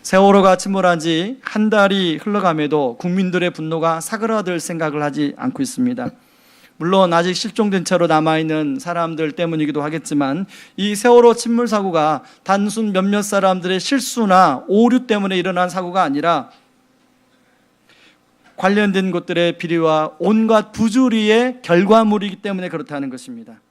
세월호가 침몰한 지 한 달이 흘러감에도 국민들의 분노가 사그라들 생각을 하지 않고 있습니다. 물론 아직 실종된 채로 남아있는 사람들 때문이기도 하겠지만 이 세월호 침몰 사고가 단순 몇몇 사람들의 실수나 오류 때문에 일어난 사고가 아니라 관련된 곳들의 비리와 온갖 부조리의 결과물이기 때문에 그렇다는 것입니다.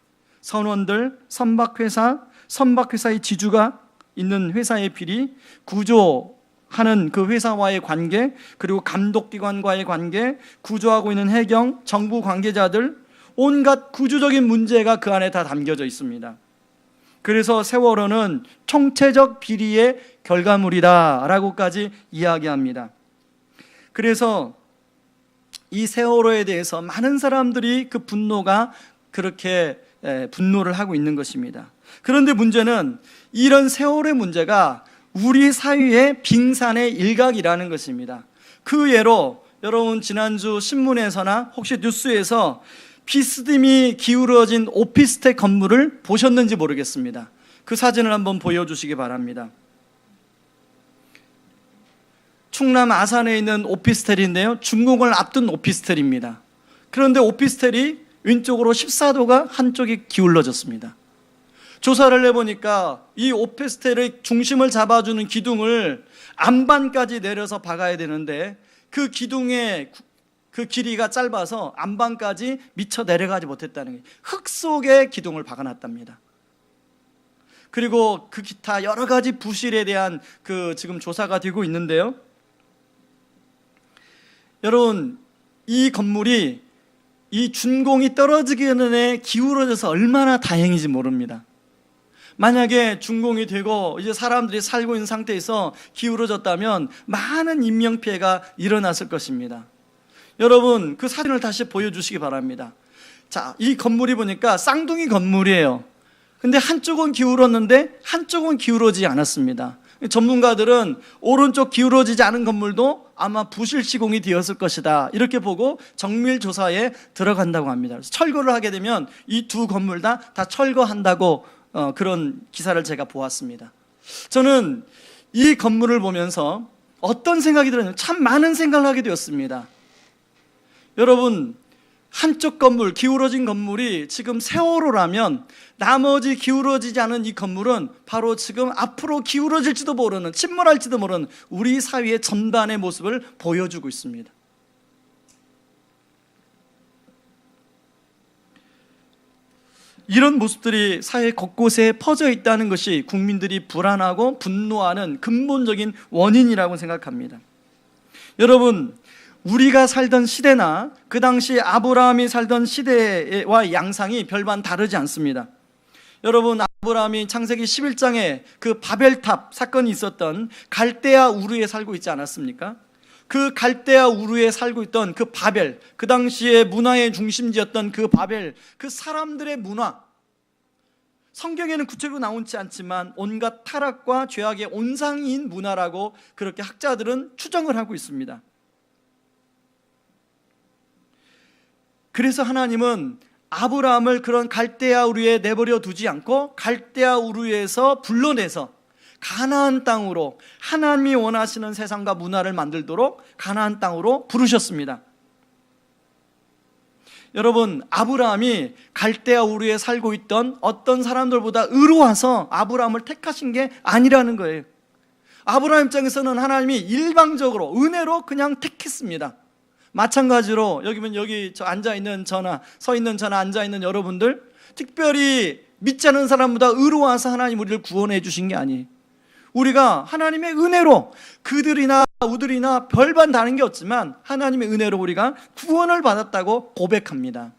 선원들, 선박회사의 지주가 있는 회사의 비리, 구조하는 그 회사와의 관계, 그리고 감독기관과의 관계, 구조하고 있는 해경, 정부 관계자들, 온갖 구조적인 문제가 그 안에 다 담겨져 있습니다. 그래서 세월호는 총체적 비리의 결과물이다라고까지 이야기합니다. 그래서 이 세월호에 대해서 많은 사람들이 그 분노가 그렇게 분노를 하고 있는 것입니다. 그런데 문제는 이런 세월의 문제가 우리 사회의 빙산의 일각이라는 것입니다. 그 예로 여러분 지난주 신문에서나 혹시 뉴스에서 비스듬히 기울어진 오피스텔 건물을 보셨는지 모르겠습니다. 그 사진을 한번 보여주시기 바랍니다. 충남 아산에 있는 오피스텔인데요, 준공을 앞둔 오피스텔입니다. 그런데 오피스텔이 왼쪽으로 14도가 한쪽이 기울어졌습니다. 조사를 해보니까 이 오피스텔의 중심을 잡아주는 기둥을 안반까지 내려서 박아야 되는데 그 기둥의 그 길이가 짧아서 안반까지 미쳐 내려가지 못했다는 거예요. 흙 속에 기둥을 박아놨답니다. 그리고 그 기타 여러 가지 부실에 대한 그 지금 조사가 되고 있는데요, 여러분 이 건물이 이 준공이 떨어지기 전에 기울어져서 얼마나 다행인지 모릅니다. 만약에 준공이 되고 이제 사람들이 살고 있는 상태에서 기울어졌다면 많은 인명피해가 일어났을 것입니다. 여러분 그 사진을 다시 보여주시기 바랍니다. 자, 이 건물이 보니까 쌍둥이 건물이에요. 근데 한쪽은 기울었는데 한쪽은 기울어지지 않았습니다. 전문가들은 오른쪽 기울어지지 않은 건물도 아마 부실 시공이 되었을 것이다, 이렇게 보고 정밀 조사에 들어간다고 합니다. 그래서 철거를 하게 되면 이 두 건물 다 철거한다고 그런 기사를 제가 보았습니다. 저는 이 건물을 보면서 어떤 생각이 들었냐면 참 많은 생각을 하게 되었습니다. 여러분 한쪽 건물, 기울어진 건물이 지금 세월호라면 나머지 기울어지지 않은 이 건물은 바로 지금 앞으로 기울어질지도 모르는, 침몰할지도 모르는 우리 사회의 전반의 모습을 보여주고 있습니다. 이런 모습들이 사회 곳곳에 퍼져 있다는 것이 국민들이 불안하고 분노하는 근본적인 원인이라고 생각합니다. 여러분 우리가 살던 시대나 그 당시 아브라함이 살던 시대와 양상이 별반 다르지 않습니다. 여러분 아브라함이 창세기 11장에 그 바벨탑 사건이 있었던 갈대아 우르에 살고 있지 않았습니까? 그 갈대아 우르에 살고 있던 그 바벨, 그 당시에 문화의 중심지였던 그 바벨, 그 사람들의 문화, 성경에는 구체적으로 나오지 않지만 온갖 타락과 죄악의 온상인 문화라고 그렇게 학자들은 추정을 하고 있습니다. 그래서 하나님은 아브라함을 그런 갈대아 우르에 내버려 두지 않고 갈대아 우르에서 불러내서 가나안 땅으로, 하나님이 원하시는 세상과 문화를 만들도록 가나안 땅으로 부르셨습니다. 여러분 아브라함이 갈대아 우르에 살고 있던 어떤 사람들보다 의로워서 아브라함을 택하신 게 아니라는 거예요. 아브라함 입장에서는 하나님이 일방적으로 은혜로 그냥 택했습니다. 마찬가지로 여기 저 앉아있는 저나 서있는 저나 앉아있는 여러분들, 특별히 믿지 않는 사람보다 의로워서 하나님 우리를 구원해 주신 게 아니에요. 우리가 하나님의 은혜로, 그들이나 우들이나 별반 다른 게 없지만 하나님의 은혜로 우리가 구원을 받았다고 고백합니다.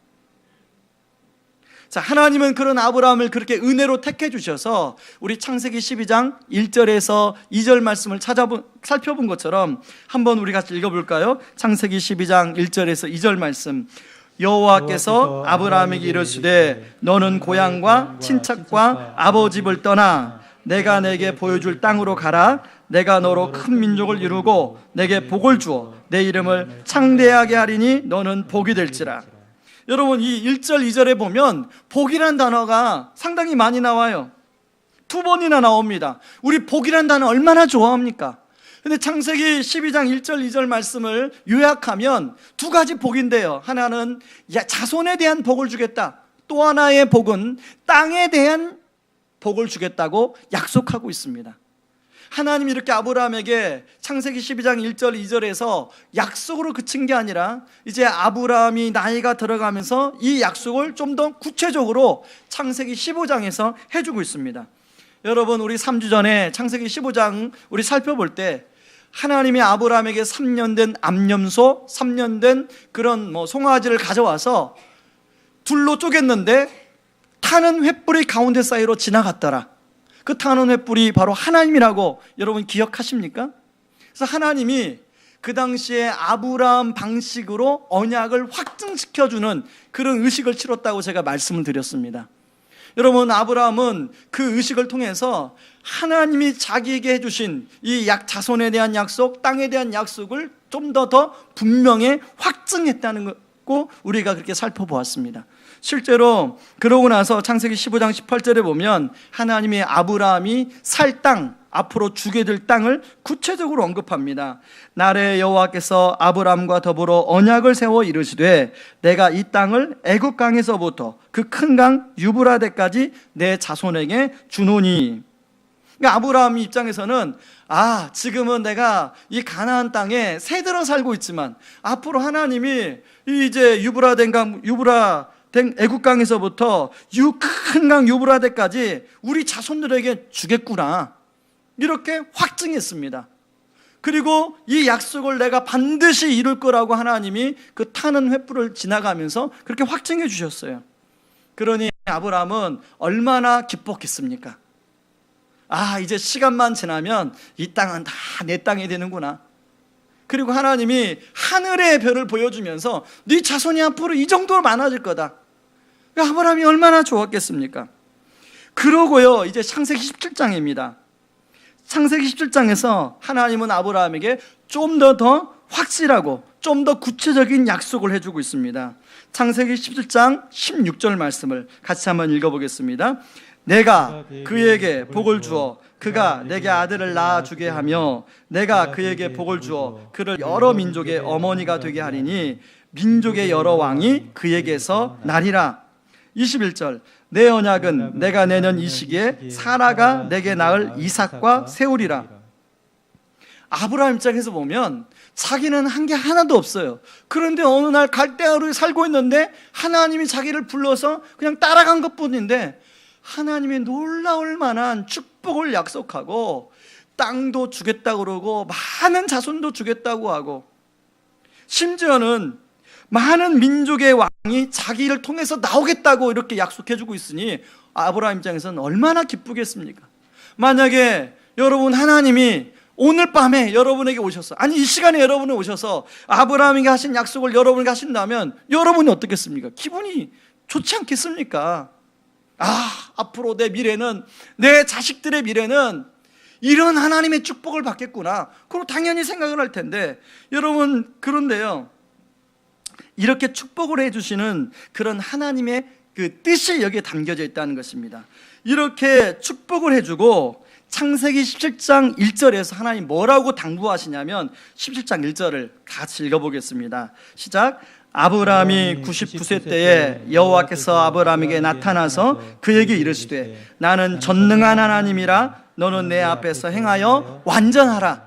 자, 하나님은 그런 아브라함을 그렇게 은혜로 택해 주셔서 우리 창세기 12장 1절에서 2절 말씀을 살펴본 것처럼 한번 우리 같이 읽어볼까요? 창세기 12장 1절에서 2절 말씀. 여호와께서 아브라함에게 이르시되 너는 고향과 친척과 아버지 집을 떠나 내가 내게 보여줄 땅으로 가라. 내가 너로 큰 민족을 이루고 내게 복을 주어 내 이름을 창대하게 하리니 너는 복이 될지라. 여러분 이 1절 2절에 보면 복이란 단어가 상당히 많이 나와요. 2번이나 나옵니다. 우리 복이란 단어 얼마나 좋아합니까? 근데 창세기 12장 1절 2절 말씀을 요약하면 두 가지 복인데요. 하나는 자손에 대한 복을 주겠다. 또 하나의 복은 땅에 대한 복을 주겠다고 약속하고 있습니다. 하나님이 이렇게 아브라함에게 창세기 12장 1절 2절에서 약속으로 그친 게 아니라 이제 아브라함이 나이가 들어가면서 이 약속을 좀 더 구체적으로 창세기 15장에서 해주고 있습니다. 여러분, 우리 3주 전에 창세기 15장 우리 살펴볼 때 하나님이 아브라함에게 3년 된 암염소, 3년 된 그런 송아지를 가져와서 둘로 쪼갰는데 타는 횃불이 가운데 사이로 지나갔더라. 그 타는 횃불이 바로 하나님이라고 여러분 기억하십니까? 그래서 하나님이 그 당시에 아브라함 방식으로 언약을 확증시켜주는 그런 의식을 치렀다고 제가 말씀을 드렸습니다. 여러분, 아브라함은 그 의식을 통해서 하나님이 자기에게 해주신 이 자손에 대한 약속, 땅에 대한 약속을 좀 더 분명히 확증했다는 거 우리가 그렇게 살펴보았습니다. 실제로 그러고 나서 창세기 15장 18절에 보면 하나님이 아브라함이 살 땅, 앞으로 주게 될 땅을 구체적으로 언급합니다. 나의 여호와께서 아브라함과 더불어 언약을 세워 이르시되 내가 이 땅을 애굽 강에서부터 그 큰 강 유브라데까지 내 자손에게 주노니. 그러니까 아브라함 입장에서는 지금은 내가 이 가나안 땅에 새들어 살고 있지만 앞으로 하나님이 이제 유브라된 애굽 강에서부터 큰 강 유브라데까지 우리 자손들에게 주겠구나, 이렇게 확증했습니다. 그리고 이 약속을 내가 반드시 이룰 거라고 하나님이 그 타는 횃불을 지나가면서 그렇게 확증해 주셨어요. 그러니 아브라함은 얼마나 기뻤겠습니까? 이제 시간만 지나면 이 땅은 다 내 땅이 되는구나. 그리고 하나님이 하늘의 별을 보여주면서 네 자손이 앞으로 이 정도로 많아질 거다. 아브라함이 얼마나 좋았겠습니까? 그러고요, 이제 창세기 17장입니다. 창세기 17장에서 하나님은 아브라함에게 좀 더 확실하고 좀 더 구체적인 약속을 해주고 있습니다. 창세기 17장 16절 말씀을 같이 한번 읽어보겠습니다. 내가 그에게 복을 주어 그가 내게 아들을 낳아주게 하며 내가 그에게 복을 주어 그를 여러 민족의 어머니가 되게 하리니 민족의 여러 왕이 그에게서 나리라. 21절 내 언약은 내가 내년 이 시기에 사라가 내게 낳을 이삭과 세우리라. 아브라함 입장에서 보면 자기는 한 게 하나도 없어요. 그런데 어느 날 갈대아루에 살고 있는데 하나님이 자기를 불러서 그냥 따라간 것뿐인데 하나님이 놀라울 만한 축복을 약속하고 땅도 주겠다고 그러고 많은 자손도 주겠다고 하고 심지어는 많은 민족의 왕이 자기를 통해서 나오겠다고 이렇게 약속해주고 있으니 아브라함 입장에서는 얼마나 기쁘겠습니까? 만약에 여러분, 하나님이 오늘 밤에 여러분에게 오셔서, 이 시간에 여러분이 오셔서 아브라함에게 하신 약속을 여러분에게 하신다면 여러분이 어떻겠습니까? 기분이 좋지 않겠습니까? 앞으로 내 미래는, 내 자식들의 미래는 이런 하나님의 축복을 받겠구나, 그럼 당연히 생각을 할 텐데, 여러분, 그런데요, 이렇게 축복을 해주시는 그런 하나님의 그 뜻이 여기에 담겨져 있다는 것입니다. 이렇게 축복을 해주고 창세기 17장 1절에서 하나님 뭐라고 당부하시냐면 17장 1절을 같이 읽어보겠습니다. 시작. 아브라함이 99세 때에 여호와께서 아브라함에게 나타나서 그에게 이르시되 나는 전능한 하나님이라 너는 내 앞에서 행하여 완전하라.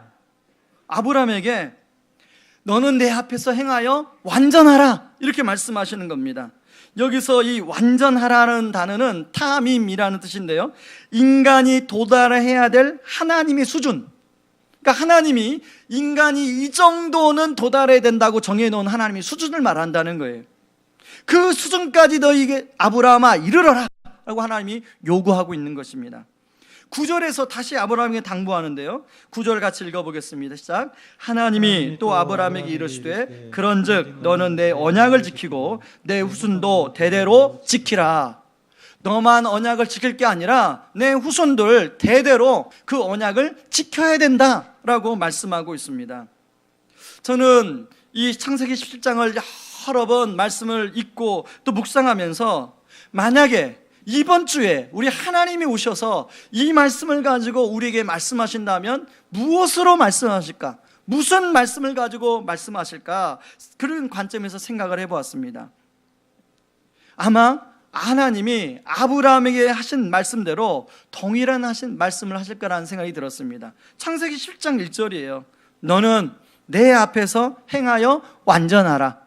아브라함에게 너는 내 앞에서 행하여 완전하라, 이렇게 말씀하시는 겁니다. 여기서 이 완전하라는 단어는 타밈이라는 뜻인데요, 인간이 도달해야 될 하나님의 수준, 그러니까 하나님이 인간이 이 정도는 도달해야 된다고 정해놓은 하나님의 수준을 말한다는 거예요. 그 수준까지 너희에게 아브라함아 이르러라 라고 하나님이 요구하고 있는 것입니다. 9절에서 다시 아브라함에게 당부하는데요, 9절 같이 읽어보겠습니다. 시작. 하나님이 또 아브라함에게 이르시되 그런즉 너는 내 언약을 지키고 내 후손도 대대로 지키라. 너만 언약을 지킬 게 아니라 내 후손들 대대로 그 언약을 지켜야 된다라고 말씀하고 있습니다. 저는 이 창세기 17장을 여러 번 말씀을 읽고 또 묵상하면서 만약에 이번 주에 우리 하나님이 오셔서 이 말씀을 가지고 우리에게 말씀하신다면 무엇으로 말씀하실까? 무슨 말씀을 가지고 말씀하실까? 그런 관점에서 생각을 해보았습니다. 아마 하나님이 아브라함에게 하신 말씀대로 동일한 하신 말씀을 하실 거라는 생각이 들었습니다. 창세기 10장 1절이에요. 너는 내 앞에서 행하여 완전하라.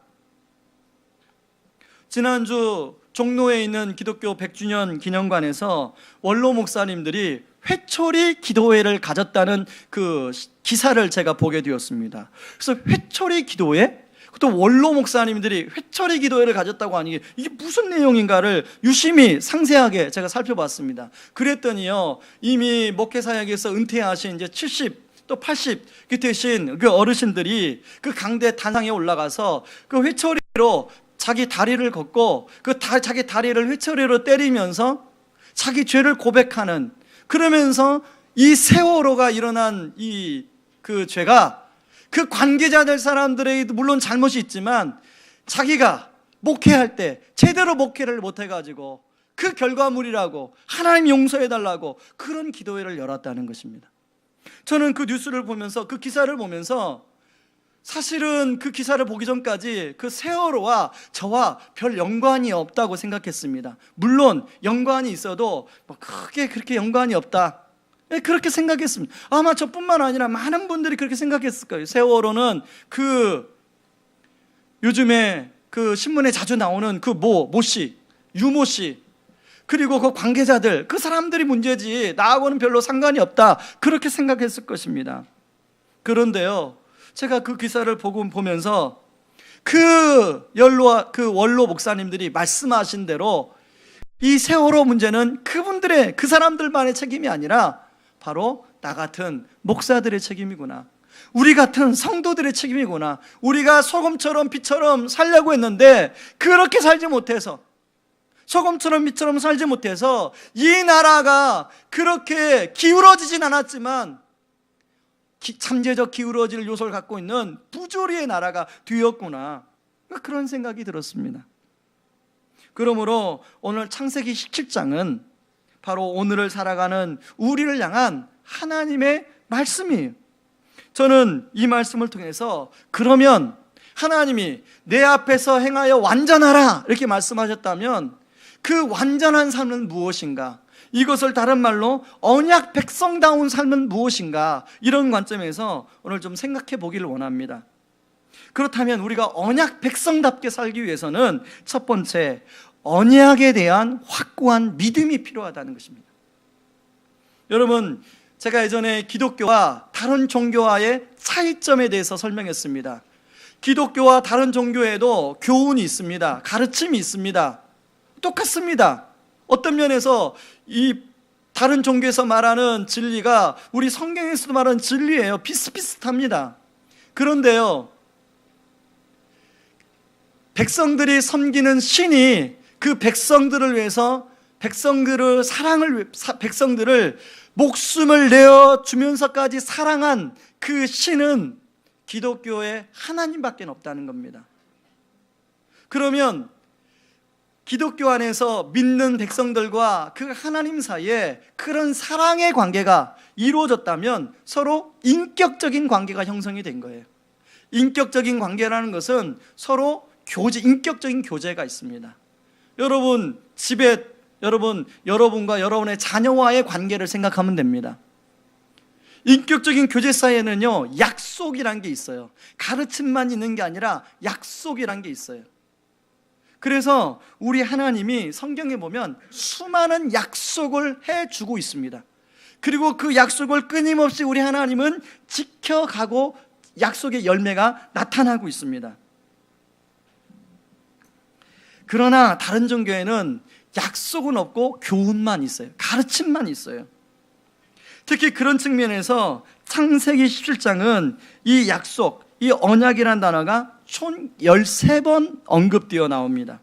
지난주 종로에 있는 기독교 100주년 기념관에서 원로 목사님들이 회초리 기도회를 가졌다는 그 기사를 제가 보게 되었습니다. 그래서 회초리 기도회? 또 원로 목사님들이 회초리 기도회를 가졌다고 하니 이게 무슨 내용인가를 유심히 상세하게 제가 살펴봤습니다. 그랬더니요, 이미 목회 사역에서 은퇴하신 이제 70 또 80 되신 그 어르신들이 그 강대 단상에 올라가서 그 회초리로 자기 다리를 걷고 자기 다리를 회초리로 때리면서 자기 죄를 고백하는, 그러면서 이 세월호가 일어난 그 죄가 그 관계자들 사람들에게도 물론 잘못이 있지만 자기가 목회할 때 제대로 목회를 못해가지고 그 결과물이라고 하나님 용서해달라고 그런 기도회를 열었다는 것입니다. 저는 그 뉴스를 보면서, 그 기사를 보면서 사실은 그 기사를 보기 전까지 그 세월호와 저와 별 연관이 없다고 생각했습니다. 물론 연관이 있어도 뭐 크게 그렇게 연관이 없다, 그렇게 생각했습니다. 아마 저뿐만 아니라 많은 분들이 그렇게 생각했을 거예요. 세월호는 그 요즘에 그 신문에 자주 나오는 그 모 씨, 유모 씨, 그리고 그 관계자들, 그 사람들이 문제지 나하고는 별로 상관이 없다, 그렇게 생각했을 것입니다. 그런데요, 제가 그 기사를 보면서 그 원로 목사님들이 말씀하신 대로 이 세월호 문제는 그분들의, 그 사람들만의 책임이 아니라 바로 나 같은 목사들의 책임이구나, 우리 같은 성도들의 책임이구나. 우리가 소금처럼 빛처럼 살려고 했는데 그렇게 살지 못해서, 소금처럼 빛처럼 살지 못해서 이 나라가 그렇게 기울어지진 않았지만 잠재적 기울어질 요소를 갖고 있는 부조리의 나라가 되었구나, 그런 생각이 들었습니다. 그러므로 오늘 창세기 17장은 바로 오늘을 살아가는 우리를 향한 하나님의 말씀이에요. 저는 이 말씀을 통해서 그러면 하나님이 내 앞에서 행하여 완전하라 이렇게 말씀하셨다면 그 완전한 삶은 무엇인가? 이것을 다른 말로 언약 백성다운 삶은 무엇인가? 이런 관점에서 오늘 좀 생각해 보기를 원합니다. 그렇다면 우리가 언약 백성답게 살기 위해서는 첫 번째, 언약에 대한 확고한 믿음이 필요하다는 것입니다. 여러분, 제가 예전에 기독교와 다른 종교와의 차이점에 대해서 설명했습니다. 기독교와 다른 종교에도 교훈이 있습니다. 가르침이 있습니다. 똑같습니다. 어떤 면에서 이 다른 종교에서 말하는 진리가 우리 성경에서도 말하는 진리예요. 비슷비슷합니다. 그런데요, 백성들이 섬기는 신이 그 백성들을 위해서 백성들을 목숨을 내어 주면서까지 사랑한 그 신은 기독교의 하나님밖에 없다는 겁니다. 그러면 기독교 안에서 믿는 백성들과 그 하나님 사이에 그런 사랑의 관계가 이루어졌다면 서로 인격적인 관계가 형성이 된 거예요. 인격적인 관계라는 것은 서로 인격적인 교제가 있습니다. 여러분 집에 여러분과 여러분의 자녀와의 관계를 생각하면 됩니다. 인격적인 교제 사이에는요, 약속이란 게 있어요. 가르침만 있는 게 아니라 약속이란 게 있어요. 그래서 우리 하나님이 성경에 보면 수많은 약속을 해주고 있습니다. 그리고 그 약속을 끊임없이 우리 하나님은 지켜가고 약속의 열매가 나타나고 있습니다. 그러나 다른 종교에는 약속은 없고 교훈만 있어요. 가르침만 있어요. 특히 그런 측면에서 창세기 17장은 이 약속, 이 언약이라는 단어가 총 13번 언급되어 나옵니다.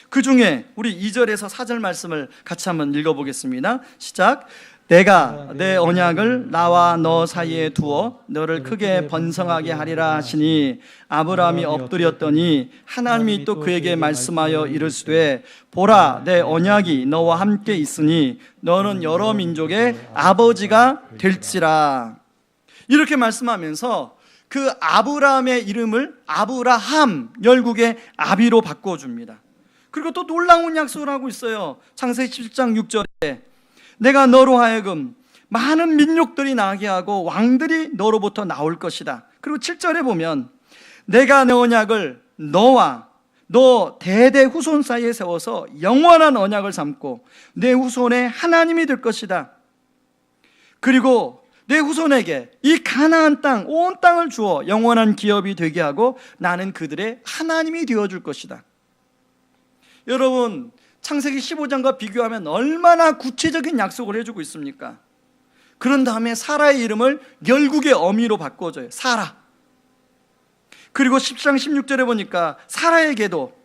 그 중에 우리 2절에서 4절 말씀을 같이 한번 읽어보겠습니다. 시작. 내가 내 언약을 나와 너 사이에 두어 너를 크게 번성하게 하리라 하시니 아브라함이 엎드렸더니 하나님이 또 그에게 말씀하여 이르시되 보라 내 언약이 너와 함께 있으니 너는 여러 민족의 아버지가 될지라. 이렇게 말씀하면서 그 아브라함의 이름을 아브라함 열국의 아비로 바꿔줍니다. 그리고 또 놀라운 약속을 하고 있어요. 창세기 17장 6절에 내가 너로 하여금 많은 민족들이 나게 하고 왕들이 너로부터 나올 것이다. 그리고 7절에 보면 내가 내 언약을 너와 너 대대 후손 사이에 세워서 영원한 언약을 삼고 내 후손의 하나님이 될 것이다. 그리고 내 후손에게 이 가나안 땅, 온 땅을 주어 영원한 기업이 되게 하고 나는 그들의 하나님이 되어줄 것이다. 여러분, 창세기 15장과 비교하면 얼마나 구체적인 약속을 해주고 있습니까? 그런 다음에 사라의 이름을 열국의 어미로 바꿔줘요. 사라. 그리고 10장 16절에 보니까 사라에게도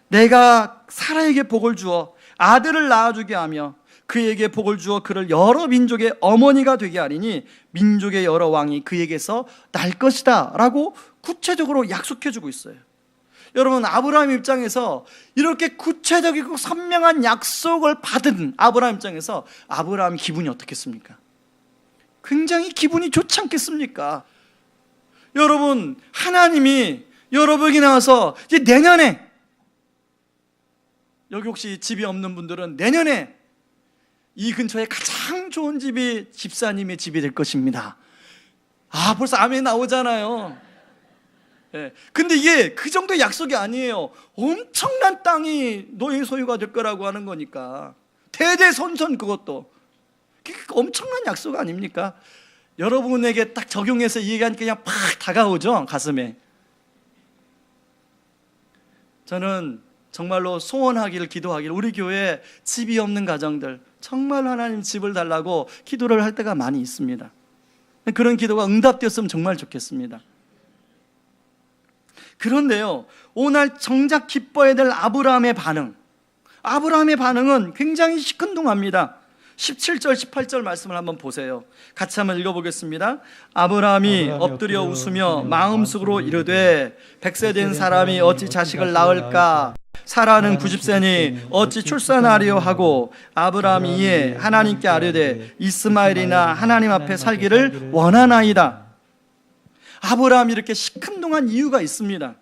내가 사라에게 복을 주어 아들을 낳아주게 하며 그에게 복을 주어 그를 여러 민족의 어머니가 되게 하리니 민족의 여러 왕이 그에게서 날 것이다 라고 구체적으로 약속해주고 있어요. 여러분, 아브라함 입장에서 이렇게 구체적이고 선명한 약속을 받은 아브라함 입장에서 아브라함 기분이 어떻겠습니까? 굉장히 기분이 좋지 않겠습니까? 여러분, 하나님이 여러분에게 나와서 이제 내년에, 여기 혹시 집이 없는 분들은 내년에 이 근처에 가장 좋은 집이 집사님의 집이 될 것입니다. 아, 벌써 아멘 나오잖아요. 예. 근데 이게 그 정도의 약속이 아니에요. 엄청난 땅이 너의 소유가 될 거라고 하는 거니까. 대대손손 그것도. 그게 엄청난 약속 아닙니까? 여러분에게 딱 적용해서 이 얘기하니까 그냥 팍 다가오죠, 가슴에. 저는 정말로 소원하기를, 기도하기를, 우리 교회에 집이 없는 가정들 정말 하나님 집을 달라고 기도를 할 때가 많이 있습니다. 그런 기도가 응답되었으면 정말 좋겠습니다. 그런데요, 오늘 정작 기뻐해야 될 아브라함의 반응은 굉장히 시큰둥합니다. 17절 18절 말씀을 한번 보세요. 같이 한번 읽어보겠습니다. 아브라함이 엎드려 웃으며 마음속으로 이르되 100세 된 사람이 어찌 자식을 낳을까? 사라는 90세니 어찌 출산하리요 하고 아브라함이 이에 하나님께 아뢰되 이스마엘이나 하나님 앞에 살기를 원하나이다. 아브라함이 이렇게 시큰둥한 이유가 있습니다.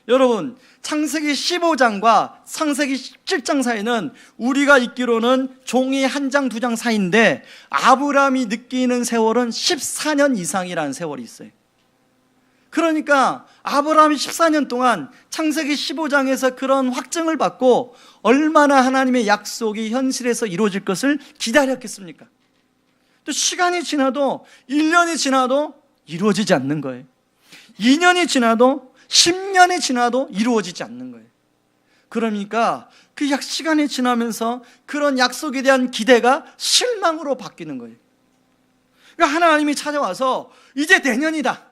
여러분, 창세기 15장과 창세기 17장 사이는 우리가 읽기로는 종이 한 장, 두 장 사이인데 아브라함이 느끼는 세월은 14년 이상이라는 세월이 있어요. 그러니까 아브라함이 14년 동안 창세기 15장에서 그런 확증을 받고 얼마나 하나님의 약속이 현실에서 이루어질 것을 기다렸겠습니까? 또 시간이 지나도 1년이 지나도 이루어지지 않는 거예요. 2년이 지나도 10년이 지나도 이루어지지 않는 거예요. 그러니까 그 시간이 지나면서 그런 약속에 대한 기대가 실망으로 바뀌는 거예요. 그러니까 하나님이 찾아와서 이제 내년이다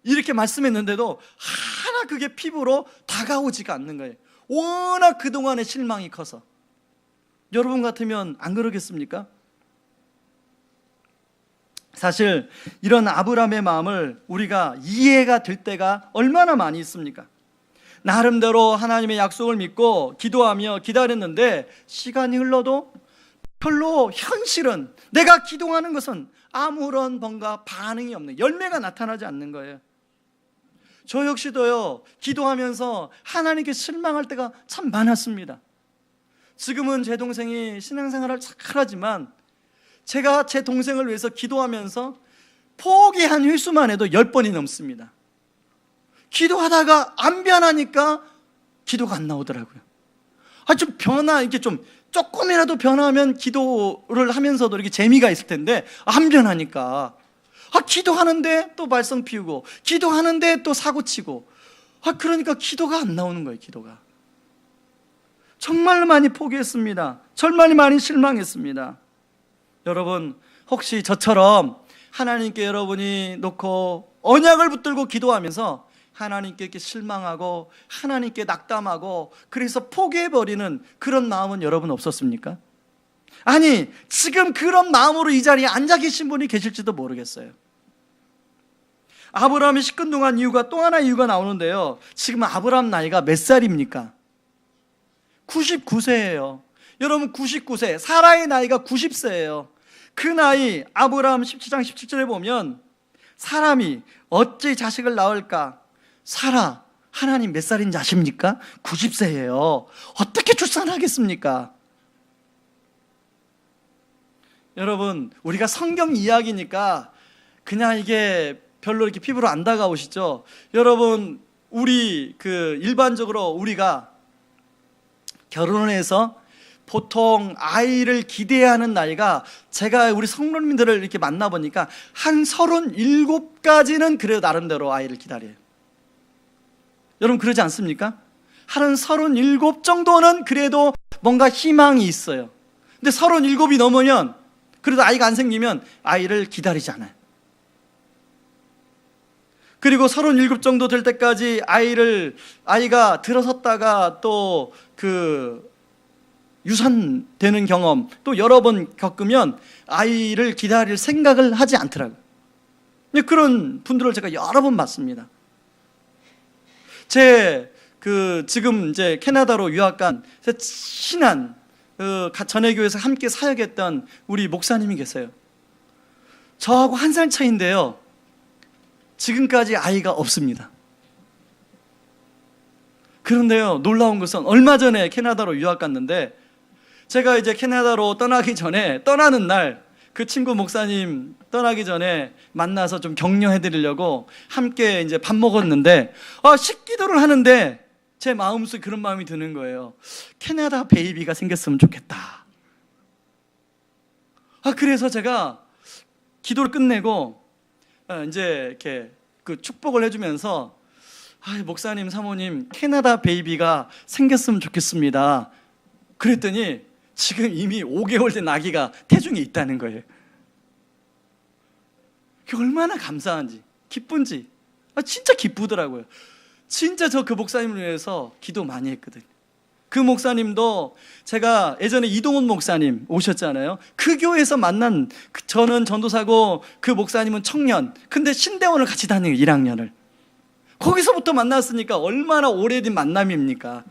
이렇게 말씀했는데도 하나 그게 피부로 다가오지가 않는 거예요. 워낙 그동안의 실망이 커서. 여러분 같으면 안 그러겠습니까? 사실 이런 아브라함의 마음을 우리가 이해가 될 때가 얼마나 많이 있습니까? 나름대로 하나님의 약속을 믿고 기도하며 기다렸는데 시간이 흘러도 별로 현실은 내가 기도하는 것은 아무런 뭔가 반응이 없는, 열매가 나타나지 않는 거예요. 저 역시도요, 기도하면서 하나님께 실망할 때가 참 많았습니다. 지금은 제 동생이 신앙생활을 잘하지만 제가 제 동생을 위해서 기도하면서 포기한 횟수만 해도 10번이 넘습니다. 기도하다가 안 변하니까 기도가 안 나오더라고요. 좀 이렇게 좀 조금이라도 변하면 기도를 하면서도 이렇게 재미가 있을 텐데 안 변하니까 기도하는데 또 말썽 피우고 기도하는데 또 사고치고 그러니까 기도가 안 나오는 거예요. 기도가 정말 많이 포기했습니다. 정말 많이 실망했습니다. 여러분, 혹시 저처럼 하나님께 여러분이 놓고 언약을 붙들고 기도하면서 하나님께 이렇게 실망하고 하나님께 낙담하고 그래서 포기해버리는 그런 마음은 여러분 없었습니까? 아니, 지금 그런 마음으로 이 자리에 앉아 계신 분이 계실지도 모르겠어요. 아브라함이 시큰둥한 이유가 또 하나 이유가 나오는데요. 지금 아브라함 나이가 몇 살입니까? 99세예요. 여러분, 99세, 사라의 나이가 90세예요. 그 나이, 아브라함 17장 17절에 보면 사람이 어찌 자식을 낳을까? 사라, 하나님 몇 살인지 아십니까? 90세예요. 어떻게 출산하겠습니까? 여러분, 우리가 성경 이야기니까 그냥 이게 별로 이렇게 피부로 안 다가오시죠? 여러분, 우리 일반적으로 우리가 결혼을 해서 보통 아이를 기대하는 나이가, 제가 우리 성도님들을 이렇게 만나보니까 한 37까지는 그래도 나름대로 아이를 기다려요. 여러분, 그러지 않습니까? 한 37 정도는 그래도 뭔가 희망이 있어요. 근데 37이 넘으면, 그래도 아이가 안 생기면 아이를 기다리지 않아요. 그리고 37 정도 될 때까지 아이가 들어섰다가 또 유산되는 경험 또 여러 번 겪으면 아이를 기다릴 생각을 하지 않더라고요. 그런 분들을 제가 여러 번 봤습니다. 지금 이제 캐나다로 유학 간 제 친한 전회교에서 함께 사역했던 우리 목사님이 계세요. 저하고 1살 차이인데요, 지금까지 아이가 없습니다. 그런데요, 놀라운 것은 얼마 전에 캐나다로 유학 갔는데, 제가 이제 캐나다로 떠나기 전에, 떠나는 날 그 친구 목사님 떠나기 전에 만나서 좀 격려해 드리려고 함께 이제 밥 먹었는데, 식기도를 하는데 제 마음속에 그런 마음이 드는 거예요. 캐나다 베이비가 생겼으면 좋겠다. 그래서 제가 기도를 끝내고 이제 이렇게 축복을 해주면서, 목사님, 사모님, 캐나다 베이비가 생겼으면 좋겠습니다. 그랬더니 지금 이미 5개월 된 아기가 태중에 있다는 거예요. 그게 얼마나 감사한지, 기쁜지, 진짜 기쁘더라고요. 진짜 저 그 목사님을 위해서 기도 많이 했거든요. 그 목사님도 제가 예전에 이동훈 목사님 오셨잖아요. 그 교회에서 만난, 저는 전도사고 그 목사님은 청년, 근데 신대원을 같이 다니는 1학년을 거기서부터 만났으니까 얼마나 오래된 만남입니까?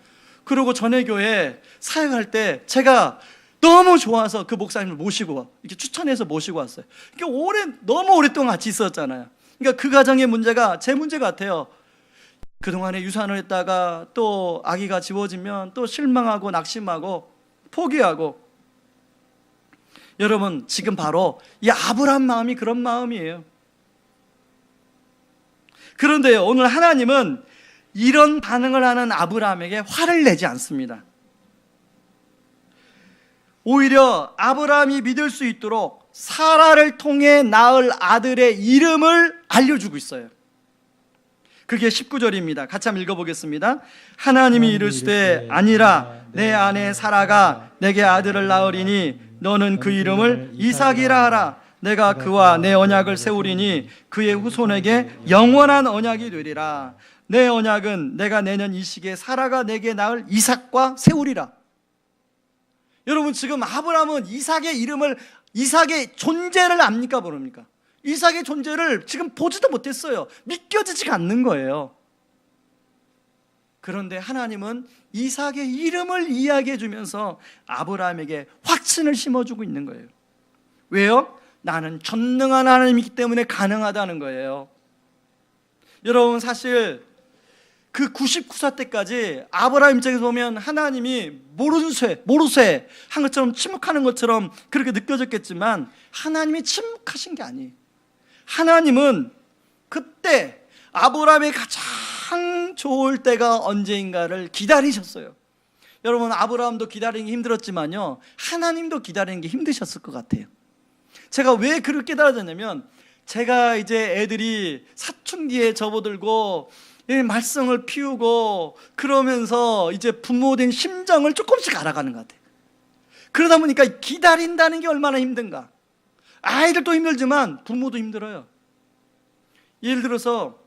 그리고 전회교회 사역할 때 제가 너무 좋아서 그 목사님을 모시고, 이렇게 추천해서 모시고 왔어요. 너무 오랫동안 같이 있었잖아요. 그러니까 그 가정의 문제가 제 문제 같아요. 그동안에 유산을 했다가 또 아기가 지워지면 또 실망하고 낙심하고 포기하고. 여러분, 지금 바로 이 아브라함 마음이 그런 마음이에요. 그런데요, 오늘 하나님은 이런 반응을 하는 아브라함에게 화를 내지 않습니다. 오히려 아브라함이 믿을 수 있도록 사라를 통해 낳을 아들의 이름을 알려주고 있어요. 그게 19절입니다. 같이 한번 읽어보겠습니다. 하나님이 이르시되 아니라 내 아내 사라가 내게 아들을 낳으리니 너는 그 이름을 이삭이라 하라. 내가 그와 내 언약을 세우리니 그의 후손에게 영원한 언약이 되리라. 내 언약은 내가 내년 이 시기에 사라가 내게 낳을 이삭과 세우리라. 여러분, 지금 아브라함은 이삭의 존재를 압니까 모릅니까? 이삭의 존재를 지금 보지도 못했어요. 믿겨지지가 않는 거예요. 그런데 하나님은 이삭의 이름을 이야기해 주면서 아브라함에게 확신을 심어주고 있는 거예요. 왜요? 나는 전능한 하나님이기 때문에 가능하다는 거예요. 여러분, 사실 그 99세 때까지 아브라함 입장에서 보면 하나님이 모르쇠 한 것처럼 침묵하는 것처럼 그렇게 느껴졌겠지만, 하나님이 침묵하신 게 아니에요. 하나님은 그때 아브라함의 가장 좋을 때가 언제인가를 기다리셨어요. 여러분, 아브라함도 기다리는 게 힘들었지만요, 하나님도 기다리는 게 힘드셨을 것 같아요. 제가 왜 그렇게 깨달아졌냐면, 제가 이제 애들이 사춘기에 접어들고 말썽을 피우고 그러면서 이제 부모된 심정을 조금씩 알아가는 것 같아요. 그러다 보니까 기다린다는 게 얼마나 힘든가. 아이들도 힘들지만 부모도 힘들어요. 예를 들어서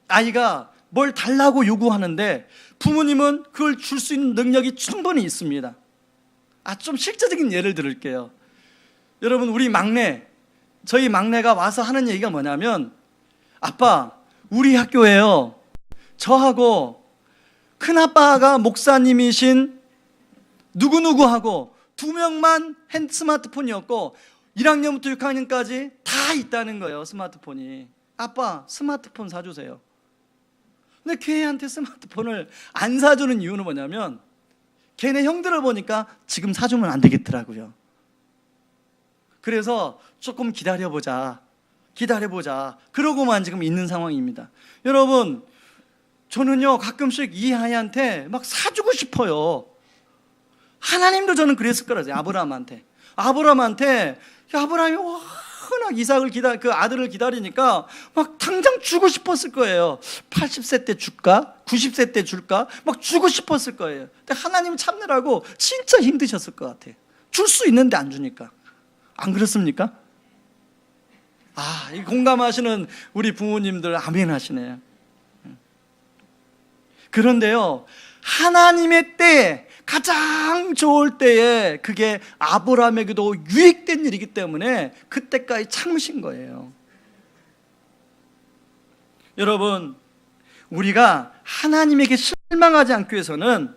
아이가 뭘 달라고 요구하는데 부모님은 그걸 줄 수 있는 능력이 충분히 있습니다. 좀 실제적인 예를 들을게요. 여러분, 저희 막내가 와서 하는 얘기가 뭐냐면, 아빠, 우리 학교에요, 저하고 큰아빠가 목사님이신 누구누구하고 2명만 스마트폰이었고 1학년부터 6학년까지 다 있다는 거예요. 스마트폰이. 아빠, 스마트폰 사주세요. 근데 걔한테 스마트폰을 안 사주는 이유는 뭐냐면, 걔네 형들을 보니까 지금 사주면 안 되겠더라고요. 그래서 조금 기다려보자 그러고만 지금 있는 상황입니다. 여러분, 저는요 가끔씩 이 아이한테 막 사주고 싶어요. 하나님도 저는 그랬을 거라서 아브라함한테 아브라함이 워낙 이삭을 그 아들을 기다리니까 막 당장 주고 싶었을 거예요. 80세 때 줄까? 90세 때 줄까? 막 주고 싶었을 거예요. 근데 하나님 참느라고 진짜 힘드셨을 것 같아요. 줄 수 있는데 안 주니까. 안 그렇습니까? 이 공감하시는 우리 부모님들 아멘 하시네요. 그런데요, 하나님의 때에, 가장 좋을 때에 그게 아브라함에게도 유익된 일이기 때문에 그때까지 참으신 거예요. 여러분, 우리가 하나님에게 실망하지 않기 위해서는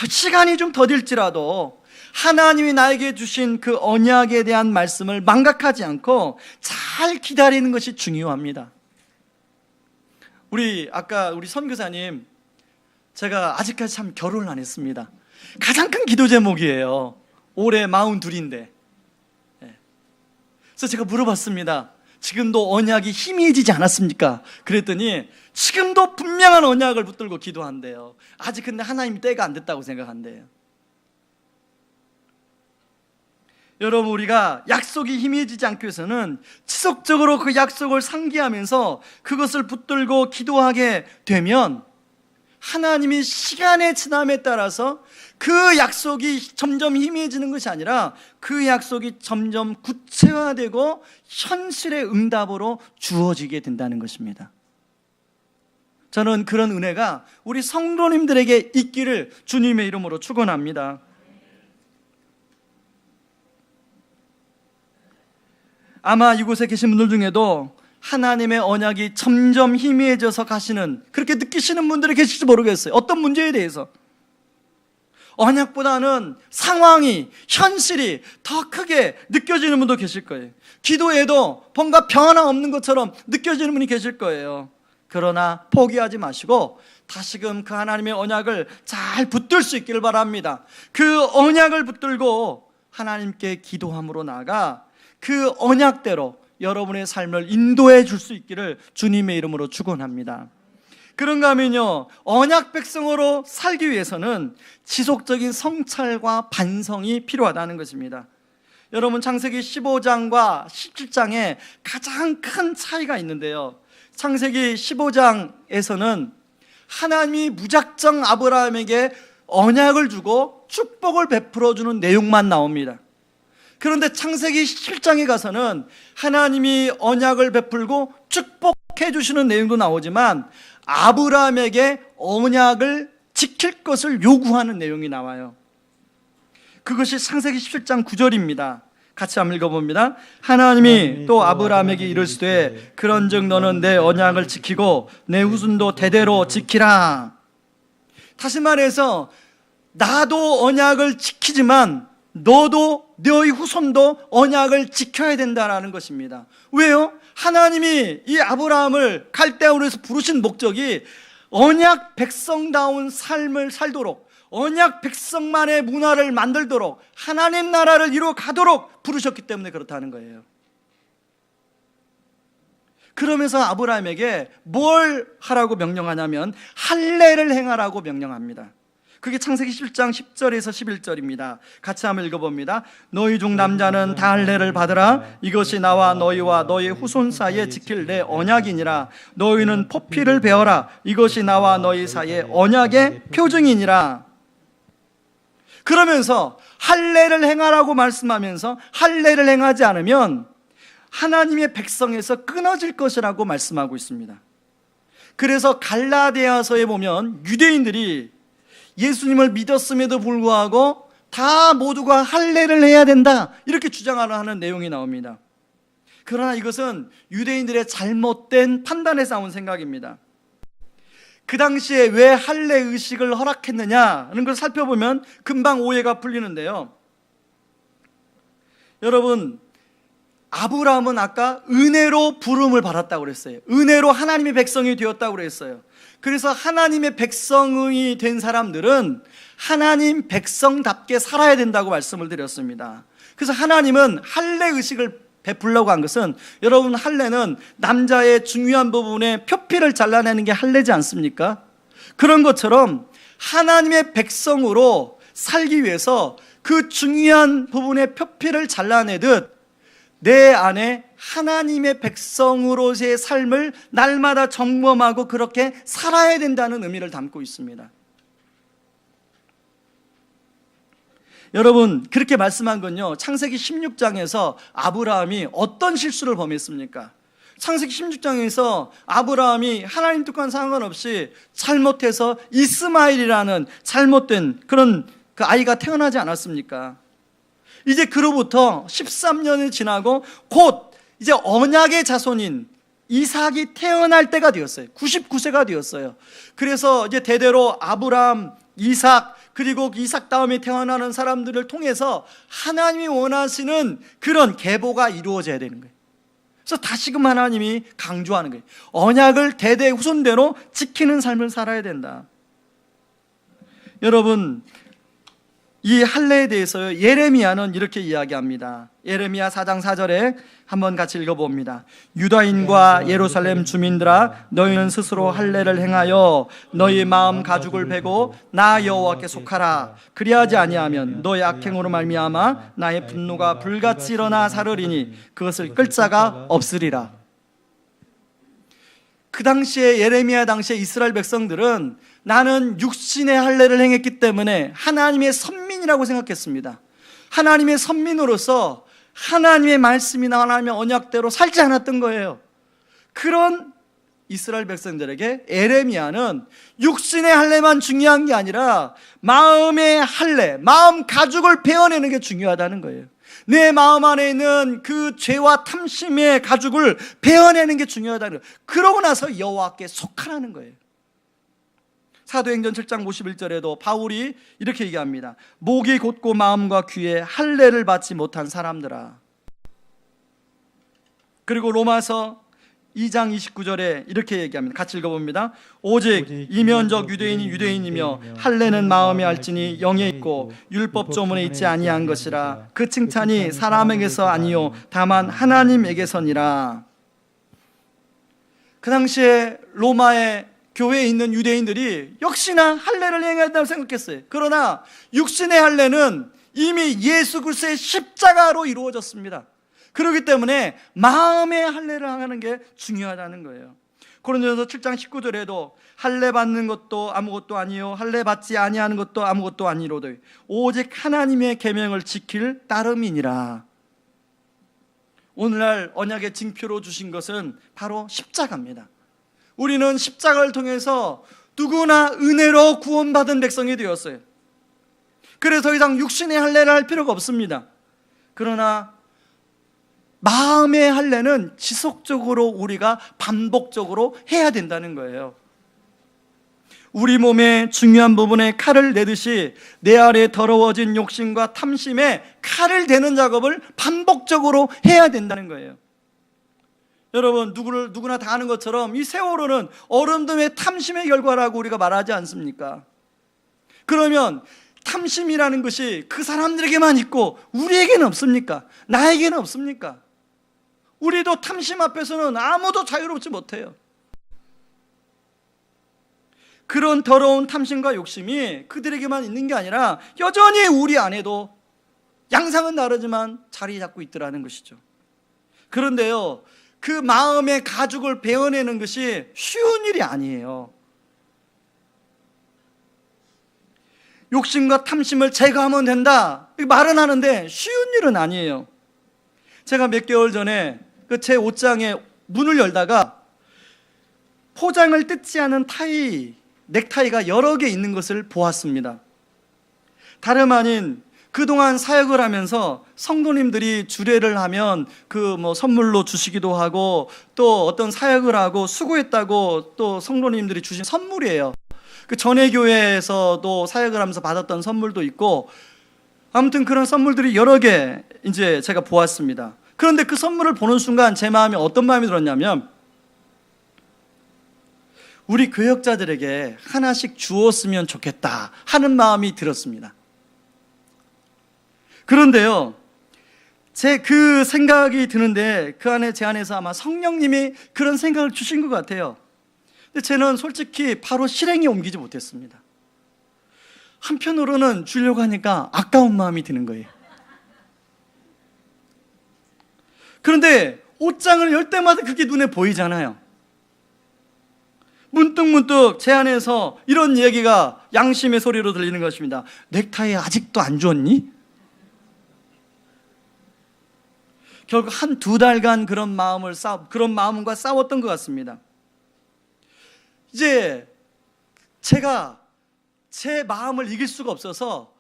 시간이 좀 더딜지라도 하나님이 나에게 주신 그 언약에 대한 말씀을 망각하지 않고 잘 기다리는 것이 중요합니다. 아까 우리 선교사님, 제가 아직까지 참 결혼을 안 했습니다. 가장 큰 기도 제목이에요. 올해 42인데. 그래서 제가 물어봤습니다. 지금도 언약이 희미해지지 않았습니까? 그랬더니 지금도 분명한 언약을 붙들고 기도한대요. 아직 근데 하나님 때가 안 됐다고 생각한대요. 여러분, 우리가 약속이 희미해지지 않기 위해서는 지속적으로 그 약속을 상기하면서 그것을 붙들고 기도하게 되면 하나님이 시간의 지남에 따라서 그 약속이 점점 희미해지는 것이 아니라 그 약속이 점점 구체화되고 현실의 응답으로 주어지게 된다는 것입니다. 저는 그런 은혜가 우리 성도님들에게 있기를 주님의 이름으로 축원합니다. 아마 이곳에 계신 분들 중에도 하나님의 언약이 점점 희미해져서 가시는, 그렇게 느끼시는 분들이 계실지 모르겠어요. 어떤 문제에 대해서 언약보다는 상황이, 현실이 더 크게 느껴지는 분도 계실 거예요. 기도에도 뭔가 변화 없는 것처럼 느껴지는 분이 계실 거예요. 그러나 포기하지 마시고 다시금 그 하나님의 언약을 잘 붙들 수 있기를 바랍니다. 그 언약을 붙들고 하나님께 기도함으로 나아가 그 언약대로 여러분의 삶을 인도해 줄 수 있기를 주님의 이름으로 축원합니다. 그런가 하면요, 언약 백성으로 살기 위해서는 지속적인 성찰과 반성이 필요하다는 것입니다. 여러분, 창세기 15장과 17장에 가장 큰 차이가 있는데요, 창세기 15장에서는 하나님이 무작정 아브라함에게 언약을 주고 축복을 베풀어 주는 내용만 나옵니다. 그런데 창세기 17장에 가서는 하나님이 언약을 베풀고 축복해 주시는 내용도 나오지만 아브라함에게 언약을 지킬 것을 요구하는 내용이 나와요. 그것이 창세기 17장 9절입니다. 같이 한번 읽어봅니다. 하나님이 또 아브라함에게 이르시되 그런즉 너는 내 언약을 지키고 내 후손도 대대로 지키라. 다시 말해서 나도 언약을 지키지만 너도, 너희 후손도 언약을 지켜야 된다는 것입니다. 왜요? 하나님이 이 아브라함을 갈대아우르에서 부르신 목적이 언약 백성다운 삶을 살도록, 언약 백성만의 문화를 만들도록, 하나님 나라를 이루어 가도록 부르셨기 때문에 그렇다는 거예요. 그러면서 아브라함에게 뭘 하라고 명령하냐면 할례를 행하라고 명령합니다. 그게 창세기 17장 10절에서 11절입니다. 같이 한번 읽어봅니다. 너희 중 남자는 다 할례를 받으라. 이것이 나와 너희와 너희 후손 사이에 지킬 내 언약이니라. 너희는 포피를 베어라. 이것이 나와 너희 사이에 언약의 표징이니라. 그러면서 할례를 행하라고 말씀하면서 할례를 행하지 않으면 하나님의 백성에서 끊어질 것이라고 말씀하고 있습니다. 그래서 갈라디아서에 보면 유대인들이 예수님을 믿었음에도 불구하고 다 모두가 할례를 해야 된다, 이렇게 주장하는 내용이 나옵니다. 그러나 이것은 유대인들의 잘못된 판단에서 나온 생각입니다. 그 당시에 왜 할례 의식을 허락했느냐는 걸 살펴보면 금방 오해가 풀리는데요. 여러분, 아브라함은 아까 은혜로 부름을 받았다고 그랬어요. 은혜로 하나님의 백성이 되었다고 그랬어요. 그래서 하나님의 백성이 된 사람들은 하나님 백성답게 살아야 된다고 말씀을 드렸습니다. 그래서 하나님은 할례 의식을 베풀려고 한 것은, 여러분, 할례는 남자의 중요한 부분에 표피를 잘라내는 게 할례지 않습니까? 그런 것처럼 하나님의 백성으로 살기 위해서 그 중요한 부분의 표피를 잘라내듯 내 안에 하나님의 백성으로서의 삶을 날마다 점검하고 그렇게 살아야 된다는 의미를 담고 있습니다. 여러분, 그렇게 말씀한 건요, 창세기 16장에서 아브라함이 어떤 실수를 범했습니까? 창세기 16장에서 아브라함이 하나님 뜻과는 상관없이 잘못해서 이스마엘이라는 잘못된 그런 그 아이가 태어나지 않았습니까? 이제 그로부터 13년이 지나고 곧 이제 언약의 자손인 이삭이 태어날 때가 되었어요. 99세가 되었어요. 그래서 이제 대대로 아브라함, 이삭, 그리고 이삭 다음에 태어나는 사람들을 통해서 하나님이 원하시는 그런 계보가 이루어져야 되는 거예요. 그래서 다시금 하나님이 강조하는 거예요. 언약을 대대 후손대로 지키는 삶을 살아야 된다. 여러분, 이 할례에 대해서 예레미야는 이렇게 이야기합니다. 예레미야 4장 4절에 한번 같이 읽어봅니다. 유다인과 예루살렘 주민들아, 너희는 스스로 할례를 행하여 너희 마음 가죽을 베고 나 여호와께 속하라. 그리하지 아니하면 너희 악행으로 말미암아 나의 분노가 불같이 일어나 사르리니 그것을 끌 자가 없으리라. 그 당시에, 예레미야 당시에 이스라엘 백성들은 나는 육신의 할례를 행했기 때문에 하나님의 선민이라고 생각했습니다. 하나님의 선민으로서 하나님의 말씀이나 하나님의 언약대로 살지 않았던 거예요. 그런 이스라엘 백성들에게 예레미야는 육신의 할례만 중요한 게 아니라 마음의 할례, 마음 가죽을 베어내는 게 중요하다는 거예요. 내 마음 안에 있는 그 죄와 탐심의 가죽을 베어내는 게 중요하다는 거예요. 그러고 나서 여호와께 속하라는 거예요. 사도행전 7장 51절에도 바울이 이렇게 얘기합니다. 목이 곧고 마음과 귀에 할례를 받지 못한 사람들아. 그리고 로마서 2장 29절에 이렇게 얘기합니다. 같이 읽어봅니다. 오직 이면적 유대인이 유대인이며 할례는 마음에 알지니 영에 있고 율법 조문에 있지 아니한 것이라. 그 칭찬이 사람에게서 아니요 다만 하나님에게서니라. 그 당시에 로마의 교회에 있는 유대인들이 역시나 할례를 행해야 된다고 생각했어요. 그러나 육신의 할례는 이미 예수 그리스도의 십자가로 이루어졌습니다. 그렇기 때문에 마음의 할례를 하는 게 중요하다는 거예요. 고린도전서 7장 19절에도 할례 받는 것도 아무것도 아니요 할례 받지 아니하는 것도 아무것도 아니로되 오직 하나님의 계명을 지킬 따름이니라. 오늘날 언약의 징표로 주신 것은 바로 십자가입니다. 우리는 십자가를 통해서 누구나 은혜로 구원받은 백성이 되었어요. 그래서 더 이상 육신의 할례를 할 필요가 없습니다. 그러나 마음의 할례는 지속적으로 우리가 반복적으로 해야 된다는 거예요. 우리 몸의 중요한 부분에 칼을 내듯이 내 안에 더러워진 욕심과 탐심에 칼을 대는 작업을 반복적으로 해야 된다는 거예요. 여러분, 누구나 다 아는 것처럼 이 세월호는 어른들의 탐심의 결과라고 우리가 말하지 않습니까? 그러면 탐심이라는 것이 그 사람들에게만 있고 우리에게는 없습니까? 나에게는 없습니까? 우리도 탐심 앞에서는 아무도 자유롭지 못해요. 그런 더러운 탐심과 욕심이 그들에게만 있는 게 아니라 여전히 우리 안에도 양상은 다르지만 자리 잡고 있더라는 것이죠. 그런데요, 그 마음의 가죽을 베어내는 것이 쉬운 일이 아니에요. 욕심과 탐심을 제거하면 된다, 말은 하는데 쉬운 일은 아니에요. 제가 몇 개월 전에 그 제 옷장에 문을 열다가 포장을 뜯지 않은 넥타이가 여러 개 있는 것을 보았습니다. 다름 아닌 그동안 사역을 하면서 성도님들이 주례를 하면 선물로 주시기도 하고 또 어떤 사역을 하고 수고했다고 또 성도님들이 주신 선물이에요. 그 전에 교회에서도 사역을 하면서 받았던 선물도 있고 아무튼 그런 선물들이 여러 개 이제 제가 보았습니다. 그런데 그 선물을 보는 순간 제 마음에 어떤 마음이 들었냐면 우리 교역자들에게 하나씩 주었으면 좋겠다 하는 마음이 들었습니다. 그런데요, 제 그 생각이 드는데 그 안에 제 안에서 아마 성령님이 그런 생각을 주신 것 같아요. 근데 저는 솔직히 바로 실행에 옮기지 못했습니다. 한편으로는 주려고 하니까 아까운 마음이 드는 거예요. 그런데 옷장을 열 때마다 그게 눈에 보이잖아요. 문득문득 제 안에서 이런 얘기가 양심의 소리로 들리는 것입니다. 넥타이 아직도 안 주었니? 결국 1-2달간 그런 마음과 싸웠던 것 같습니다. 이제 제가 제 마음을 이길 수가 없어서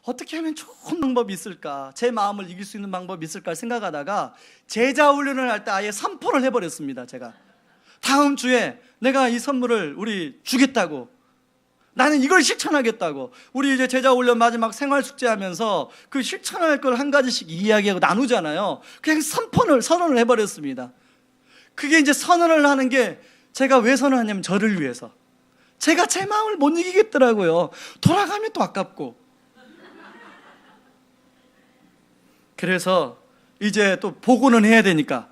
어떻게 하면 좋은 방법이 있을까, 제 마음을 이길 수 있는 방법이 있을까 생각하다가 제자 훈련을 할 때 아예 선포를 해버렸습니다. 제가 다음 주에 내가 이 선물을 우리 주겠다고, 나는 이걸 실천하겠다고. 우리 이제 제자 훈련 마지막 생활 숙제하면서 그 실천할 걸 한 가지씩 이야기하고 나누잖아요. 그냥 선언을 해버렸습니다. 그게 이제 선언을 하는 게 제가 왜 선언하냐면 저를 위해서. 제가 제 마음을 못 이기겠더라고요. 돌아가면 또 아깝고. 그래서 이제 또 보고는 해야 되니까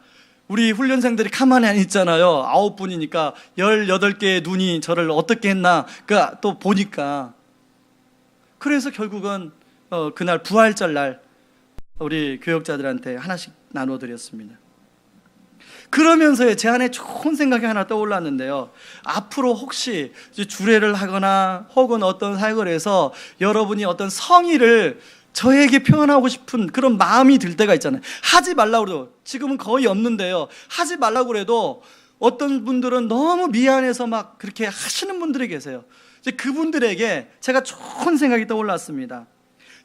우리 훈련생들이 가만히 안 있잖아요. 9분이니까 18개의 눈이 저를 어떻게 했나 또 보니까. 그래서 결국은 그날 부활절 날 우리 교역자들한테 하나씩 나눠드렸습니다. 그러면서 제 안에 좋은 생각이 하나 떠올랐는데요, 앞으로 혹시 주례를 하거나 혹은 어떤 사역을 해서 여러분이 어떤 성의를 저에게 표현하고 싶은 그런 마음이 들 때가 있잖아요. 하지 말라고 그래도, 지금은 거의 없는데요, 하지 말라고 그래도 어떤 분들은 너무 미안해서 막 그렇게 하시는 분들이 계세요. 이제 그분들에게 제가 좋은 생각이 떠올랐습니다.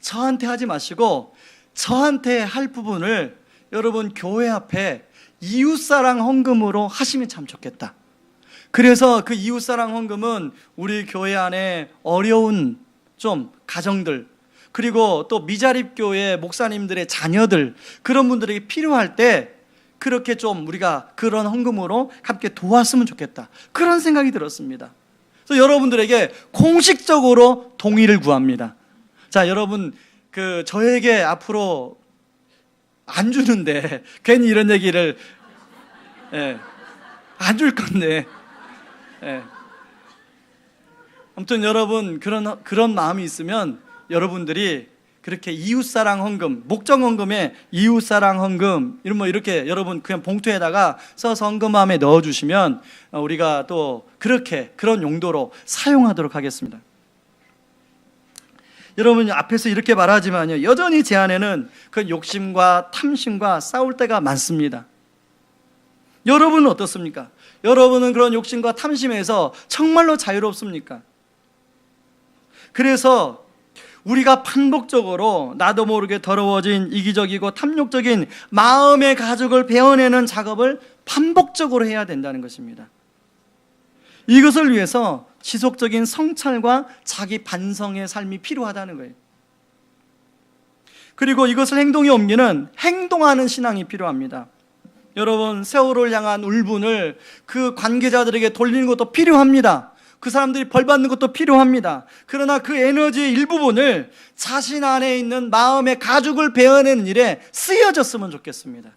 저한테 하지 마시고 저한테 할 부분을 여러분 교회 앞에 이웃사랑 헌금으로 하시면 참 좋겠다. 그래서 그 이웃사랑 헌금은 우리 교회 안에 어려운 좀 가정들, 그리고 또 미자립교회 목사님들의 자녀들, 그런 분들에게 필요할 때 그렇게 좀 우리가 그런 헌금으로 함께 도왔으면 좋겠다, 그런 생각이 들었습니다. 그래서 여러분들에게 공식적으로 동의를 구합니다. 자, 여러분 저에게 앞으로 안 주는데 괜히 이런 얘기를 안 줄 건데, 아무튼 여러분 그런 마음이 있으면 여러분들이 그렇게 이웃사랑 헌금, 목적 헌금에 이웃사랑 헌금 이렇게 여러분 그냥 봉투에다가 써서 헌금함에 넣어주시면 우리가 또 그런 용도로 사용하도록 하겠습니다. 여러분 앞에서 이렇게 말하지만요, 여전히 제 안에는 그 욕심과 탐심과 싸울 때가 많습니다. 여러분은 어떻습니까? 여러분은 그런 욕심과 탐심에서 정말로 자유롭습니까? 그래서 우리가 반복적으로 나도 모르게 더러워진 이기적이고 탐욕적인 마음의 가죽을 베어내는 작업을 반복적으로 해야 된다는 것입니다. 이것을 위해서 지속적인 성찰과 자기 반성의 삶이 필요하다는 거예요. 그리고 이것을 행동에 옮기는 행동하는 신앙이 필요합니다. 여러분, 세월을 향한 울분을 그 관계자들에게 돌리는 것도 필요합니다. 그 사람들이 벌 받는 것도 필요합니다. 그러나 그 에너지의 일부분을 자신 안에 있는 마음의 가죽을 베어내는 일에 쓰여졌으면 좋겠습니다.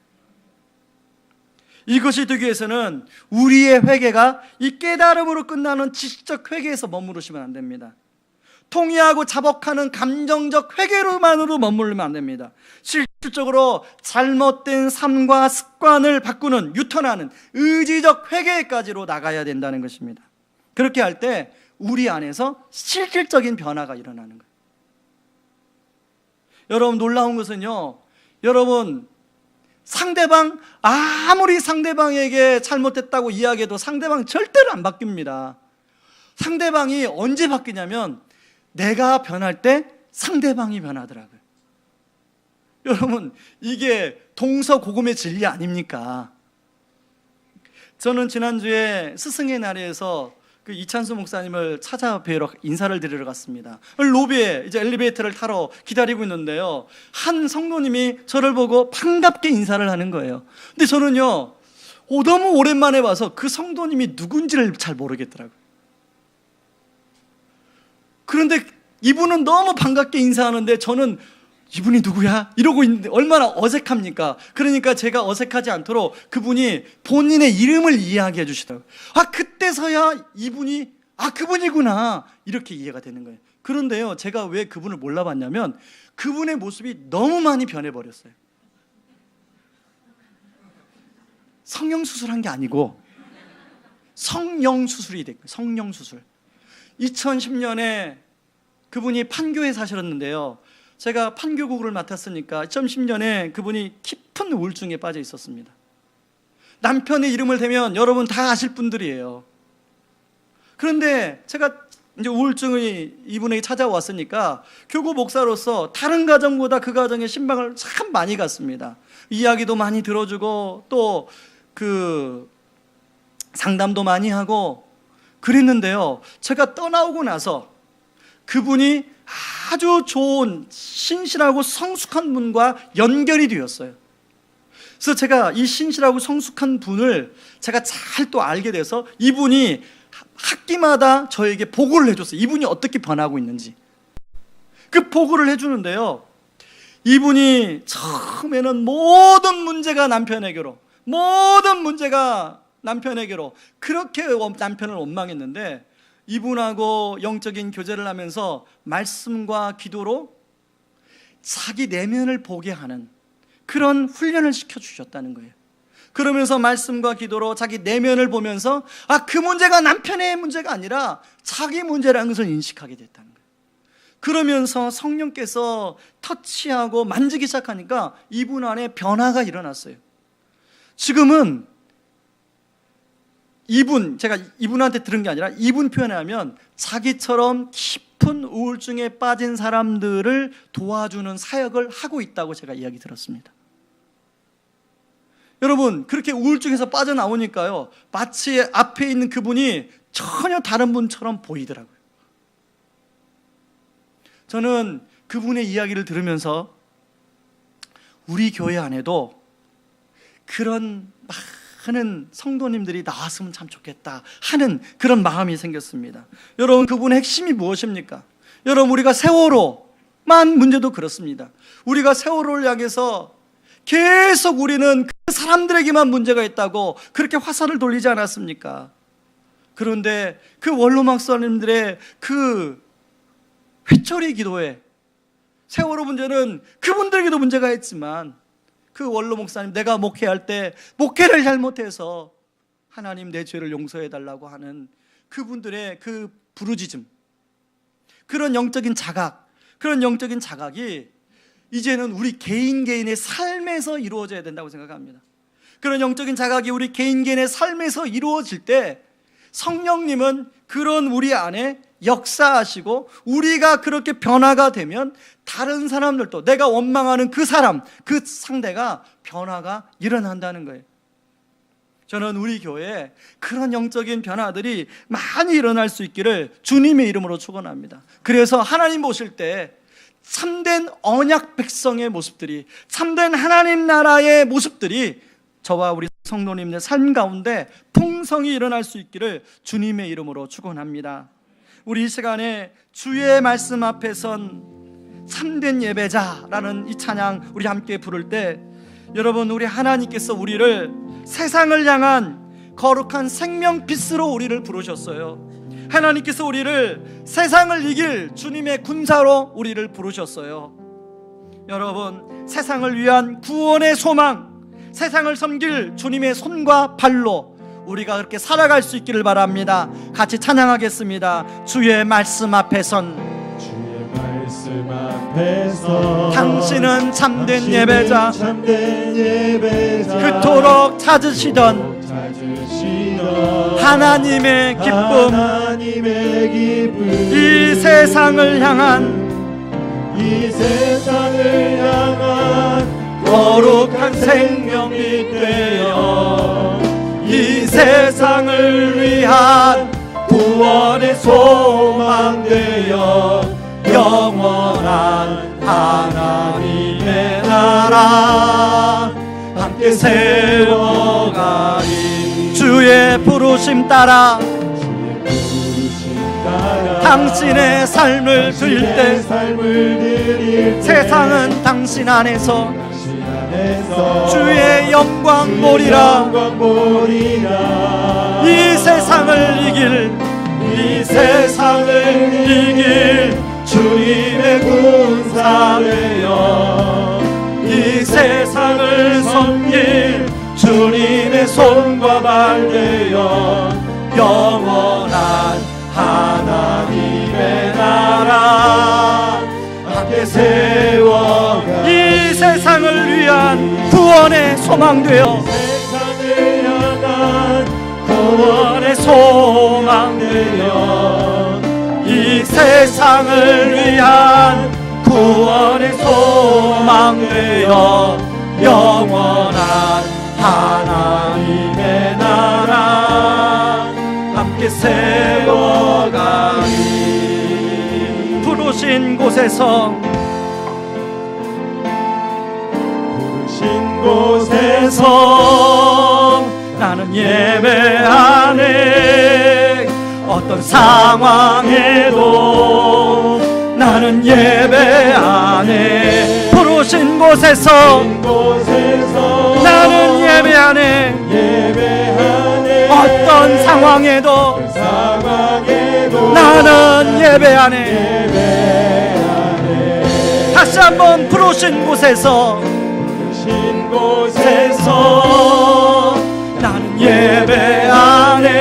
이것이 되기 위해서는 우리의 회개가 이 깨달음으로 끝나는 지식적 회개에서 머무르시면 안 됩니다. 통이하고 자복하는 감정적 회개로만으로 머무르면 안 됩니다. 실질적으로 잘못된 삶과 습관을 바꾸는, 유턴하는 의지적 회개까지로 나가야 된다는 것입니다. 그렇게 할 때 우리 안에서 실질적인 변화가 일어나는 거예요. 여러분, 놀라운 것은요, 여러분 아무리 상대방에게 잘못했다고 이야기해도 상대방 절대로 안 바뀝니다. 상대방이 언제 바뀌냐면 내가 변할 때 상대방이 변하더라고요. 여러분, 이게 동서고금의 진리 아닙니까? 저는 지난주에 스승의 날에서 그 이찬수 목사님을 찾아뵈러 인사를 드리러 갔습니다. 로비에 이제 엘리베이터를 타러 기다리고 있는데요, 한 성도님이 저를 보고 반갑게 인사를 하는 거예요. 근데 저는요, 너무 오랜만에 봐서 그 성도님이 누군지를 잘 모르겠더라고요. 그런데 이분은 너무 반갑게 인사하는데 저는 이분이 누구야? 이러고 있는데 얼마나 어색합니까? 그러니까 제가 어색하지 않도록 그분이 본인의 이름을 이야기해 주시더라고요. 그때서야 이분이 그분이구나, 이렇게 이해가 되는 거예요. 그런데요, 제가 왜 그분을 몰라봤냐면 그분의 모습이 너무 많이 변해버렸어요. 성형수술한 게 아니고 성령수술이 됐고요. 성령수술. 2010년에 그분이 판교에 사셨는데요, 제가 판교국을 맡았으니까 2010년에 그분이 깊은 우울증에 빠져 있었습니다. 남편의 이름을 대면 여러분 다 아실 분들이에요. 그런데 제가 이제 우울증이 이분에게 찾아왔으니까 교구 목사로서 다른 가정보다 그 가정에 신방을 참 많이 갔습니다. 이야기도 많이 들어주고 또 그 상담도 많이 하고 그랬는데요, 제가 떠나오고 나서 그분이 아주 좋은 신실하고 성숙한 분과 연결이 되었어요. 그래서 제가 이 신실하고 성숙한 분을 제가 잘 또 알게 돼서 이분이 학기마다 저에게 보고를 해줬어요. 이분이 어떻게 변하고 있는지. 그 보고를 해주는데요, 이분이 처음에는 모든 문제가 남편에게로, 그렇게 남편을 원망했는데 이분하고 영적인 교제를 하면서 말씀과 기도로 자기 내면을 보게 하는 그런 훈련을 시켜주셨다는 거예요. 그러면서 말씀과 기도로 자기 내면을 보면서 그 문제가 남편의 문제가 아니라 자기 문제라는 것을 인식하게 됐다는 거예요. 그러면서 성령께서 터치하고 만지기 시작하니까 이분 안에 변화가 일어났어요. 지금은 제가 이분한테 들은 게 아니라 이분 표현을 하면 자기처럼 깊은 우울증에 빠진 사람들을 도와주는 사역을 하고 있다고 제가 이야기 들었습니다. 여러분, 그렇게 우울증에서 빠져나오니까요, 마치 앞에 있는 그분이 전혀 다른 분처럼 보이더라고요. 저는 그분의 이야기를 들으면서 우리 교회 안에도 그런 많은 성도님들이 나왔으면 참 좋겠다 하는 그런 마음이 생겼습니다. 여러분, 그분의 핵심이 무엇입니까? 여러분, 우리가 세월호만 문제도 그렇습니다. 우리가 세월호를 향해서 계속 우리는 그 사람들에게만 문제가 있다고 그렇게 화살을 돌리지 않았습니까? 그런데 그 원로 목사님들의 그 회초리 기도에 세월호 문제는 그분들에게도 문제가 있지만 그 원로 목사님, 내가 목회할 때 목회를 잘못해서 하나님 내 죄를 용서해 달라고 하는 그분들의 그 부르짖음, 그런 영적인 자각이 이제는 우리 개인의 삶에서 이루어져야 된다고 생각합니다. 그런 영적인 자각이 우리 개인의 삶에서 이루어질 때 성령님은 그런 우리 안에 역사하시고 우리가 그렇게 변화가 되면 다른 사람들도, 내가 원망하는 그 사람, 그 상대가 변화가 일어난다는 거예요. 저는 우리 교회에 그런 영적인 변화들이 많이 일어날 수 있기를 주님의 이름으로 축원합니다. 그래서 하나님 보실 때 참된 언약 백성의 모습들이, 참된 하나님 나라의 모습들이 저와 우리 성도님의 삶 가운데 풍성히 일어날 수 있기를 주님의 이름으로 축원합니다. 우리 이 시간에 주의 말씀 앞에 선 참된 예배자라는 이 찬양 우리 함께 부를 때, 여러분, 우리 하나님께서 우리를 세상을 향한 거룩한 생명빛으로 우리를 부르셨어요. 하나님께서 우리를 세상을 이길 주님의 군사로 우리를 부르셨어요. 여러분, 세상을 위한 구원의 소망, 세상을 섬길 주님의 손과 발로 우리가 그렇게 살아갈 수 있기를 바랍니다. 같이 찬양하겠습니다. 주의 말씀 앞에 선, 주의 말씀 앞에 선, 당신은 참된 예배자, 그토록 찾으시던 하나님의 기쁨, 이 세상을 향한 거룩한 생명이 되어 이 세상을 위한 구원의 소망 되어 영원한 하나님의 나라 함께 세워가리. 주의 부르심 따라 당신의 삶을 드릴 때 세상은 당신 안에서 주의 영광 보리라. 이 세상을 이길 주님의 군사 되어 이 세상을 섬길 주님의 손과 발 되어 영원한 하나님의 나라 함께 세워 이 세상을 위한 구원의 소망 되어 세상을 향한 구원의 소망 되어 이 세상을 위한 구원의 소망 되어 영원한 하나님의 나라 함께 세워가리. 부르신 곳에서 나는 예배하네. 어떤 상황에도 나는 예배하네. 부르신 곳에서 나는 예배하네. 어떤 상황에도 나는 예배하네. 다시 한번 부르신 곳에서 나는 예배하네.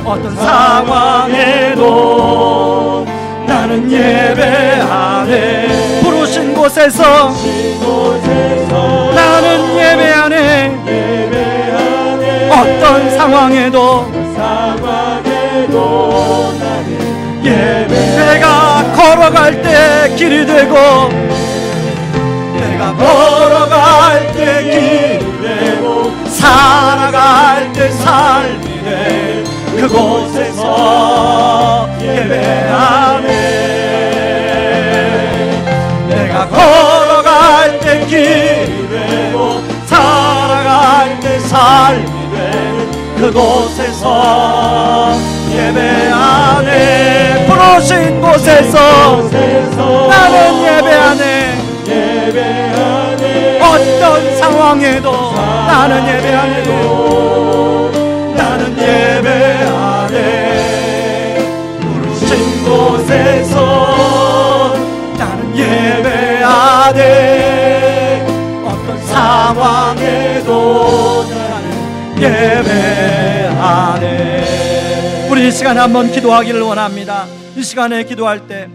어떤 상황에도 나는 예배하네. 부르신 곳에서 나는 예배하네. 어떤 상황에도 나는 예배하네. 내가 걸어갈 때 길이 되고 내가 걸어갈 때 길이 되고 살아갈 때 삶이 돼. 그곳에서 예배하네. 내가 걸어갈 때 길이 되고 살아갈 때 삶이 돼. 그곳에서 예배하네. 부르신 곳에서 나는 예배하네. 어떤 상황에도 나는 예배하네. 나는 예배하네. 부르신 곳에서 나는 예배하네. 어떤 상황에도 나는 예배하네. 우리 이 시간에 한번 기도하기를 원합니다. 이 시간에 기도할 때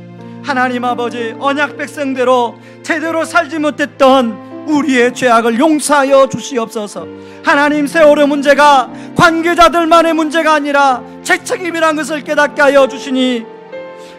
하나님 아버지, 언약 백성대로 제대로 살지 못했던 우리의 죄악을 용서하여 주시옵소서. 하나님, 세월의 문제가 관계자들만의 문제가 아니라 제 책임이란 것을 깨닫게 하여 주시니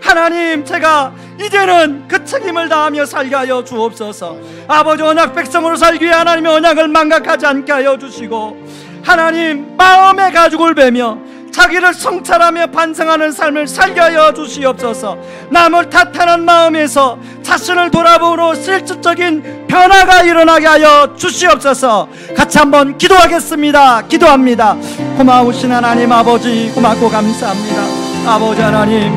하나님, 제가 이제는 그 책임을 다하며 살게 하여 주옵소서. 아버지, 언약 백성으로 살기 위해 하나님의 언약을 망각하지 않게 하여 주시고 하나님, 마음의 가죽을 베며 자기를 성찰하며 반성하는 삶을 살게 하여 주시옵소서. 남을 탓하는 마음에서 자신을 돌아보므로 실질적인 변화가 일어나게 하여 주시옵소서. 같이 한번 기도하겠습니다. 기도합니다. 고마우신 하나님 아버지, 고맙고 감사합니다. 아버지 하나님,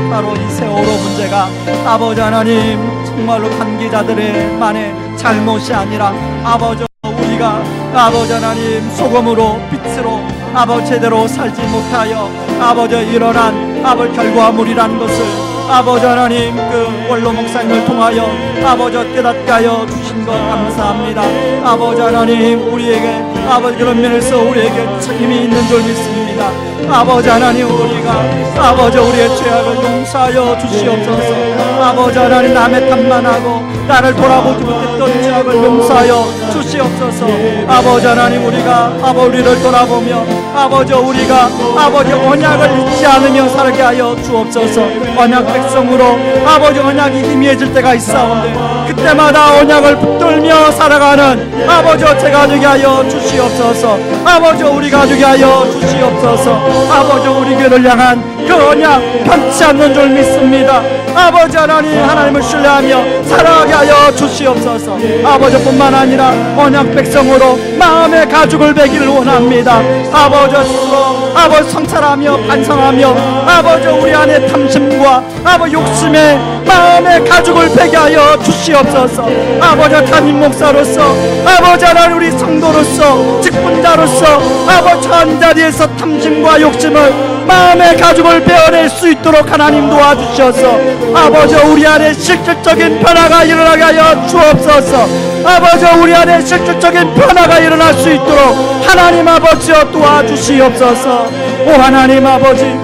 바로 이 세월호 문제가 아버지 하나님 정말로 관계자들의 만의 잘못이 아니라 아버지 우리가 아버지 하나님 소금으로 빛으로 아버지 제대로 살지 못하여 아버지 일어난 아버지 결과물이라는 것을 아버지 하나님 그 원로 목사님을 통하여 아버지 깨닫게 하여 주신 것 감사합니다. 아버지 하나님, 우리에게 아버지 그런 면에서 우리에게 책임이 있는 줄 믿습니다. 아버지 하나님, 우리가 아버지 우리의 죄악을 용서하여 주시옵소서. 아버지 하나님, 남의 탓만 하고 나를 돌아보지 못했던 죄악을 용서하여 주시옵소서. 아버지 하나님, 우리가 아버지 우리를 돌아보며 아버지 우리가 아버지 언약을 잊지 않으며 살게 하여 주옵소서. 언약 백성으로 아버지 언약이 희미해질 때가 있사온데 그때마다 언약을 붙들며 살아가는 아버지 제가 되게 하여 주시옵소서. 아버지 우리 가족이 하여 주시옵소서. 아버지 우리 교회를 향한 그 언약 변치 않는 줄 믿습니다. 아버지 하나님을 신뢰하며 살아가게 하여 주시옵소서. 아버지뿐만 아니라 언약 백성으로 마음의 가죽을 베기를 원합니다. 아버지 스스로 아버지 성찰하며 반성하며 아버지 우리 안에 탐심과 아버지 욕심의 마음의 가죽을 베게 하여 주시옵소서. 아버지 담임 목사로서 아버지 하나님 우리 성도로서 직분자로서 아버지 한 자리에서 탐심과 욕심을 마음의 가죽을 베어낼 수 있도록 하나님 도와주셔서 아버지 우리 안에 실질적인 변화가 일어나게 하여 주옵소서. 아버지 우리 안에 실질적인 변화가 일어날 수 있도록 하나님 아버지여 도와주시옵소서. 오 하나님 아버지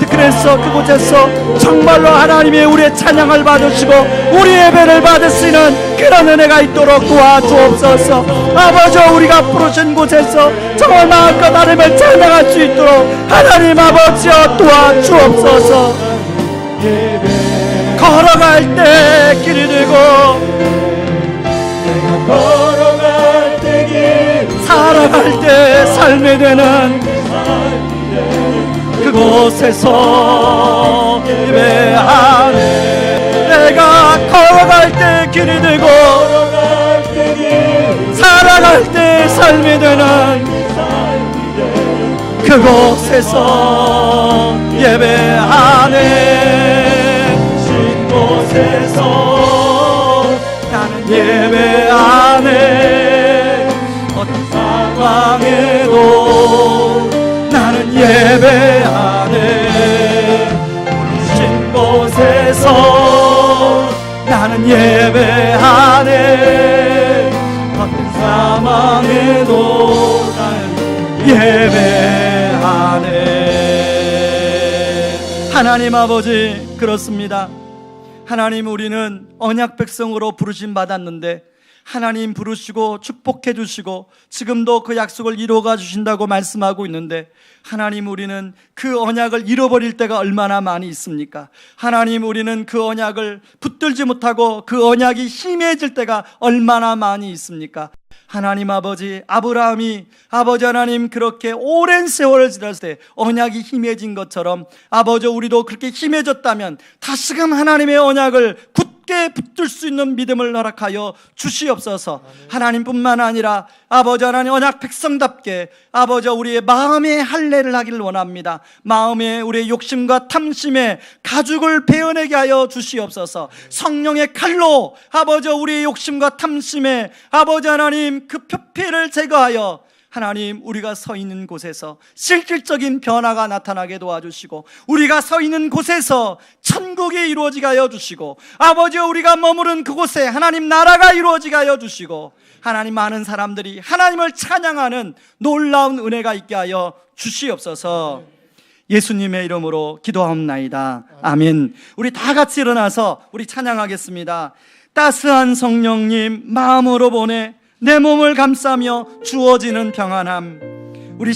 그래서 그곳에서 정말로 하나님의 우리의 찬양을 받으시고 우리 예배를 받을 수 있는 그런 은혜가 있도록 도와주옵소서. 아버지 우리가 부르신 곳에서 정말 마음껏 하나님을 찬양할 수 있도록 하나님 아버지여 도와주옵소서. 걸어갈 때 길이 되고 걸어갈 때 길 살아갈 때 삶이 되는 그곳에서 예배하네. 내가 걸어갈 때 길이 되고 걸어갈 때 길 살아갈 때 삶이 되는 그곳에서 예배하네. 신 곳에서 나는 예배하네. 어떤 상황에도 나는 예배하네. 부르신 곳에서 나는 예배하네. 어떤 상황에도 나는 예배하네. 하나님 아버지 그렇습니다. 하나님 우리는 언약 백성으로 부르심 받았는데 하나님 부르시고 축복해 주시고 지금도 그 약속을 이루어가 주신다고 말씀하고 있는데 하나님 우리는 그 언약을 잃어버릴 때가 얼마나 많이 있습니까? 하나님 우리는 그 언약을 붙들지 못하고 그 언약이 희미해질 때가 얼마나 많이 있습니까? 하나님 아버지 아브라함이 아버지 하나님 그렇게 오랜 세월을 지났을 때 언약이 희미해진 것처럼 아버지 우리도 그렇게 희미해졌다면 다시금 하나님의 언약을 굳게 붙들 수 있는 믿음을 허락하여 주시옵소서. 하나님뿐만 아니라 아버지 하나님 언약 백성답게 아버지 우리의 마음의 할례를 하기를 원합니다. 마음의 우리의 욕심과 탐심의 가죽을 베어내게 하여 주시옵소서. 성령의 칼로 아버지 우리의 욕심과 탐심의 아버지 하나님 그 표피를 제거하여 하나님 우리가 서 있는 곳에서 실질적인 변화가 나타나게 도와주시고 우리가 서 있는 곳에서 천국이 이루어지게 하여 주시고 아버지 우리가 머무른 그곳에 하나님 나라가 이루어지게 하여 주시고 하나님 많은 사람들이 하나님을 찬양하는 놀라운 은혜가 있게 하여 주시옵소서. 예수님의 이름으로 기도하옵나이다. 아멘. 우리 다 같이 일어나서 우리 찬양하겠습니다. 따스한 성령님 마음으로 보내 내 몸을 감싸며 주어지는 평안함. 우리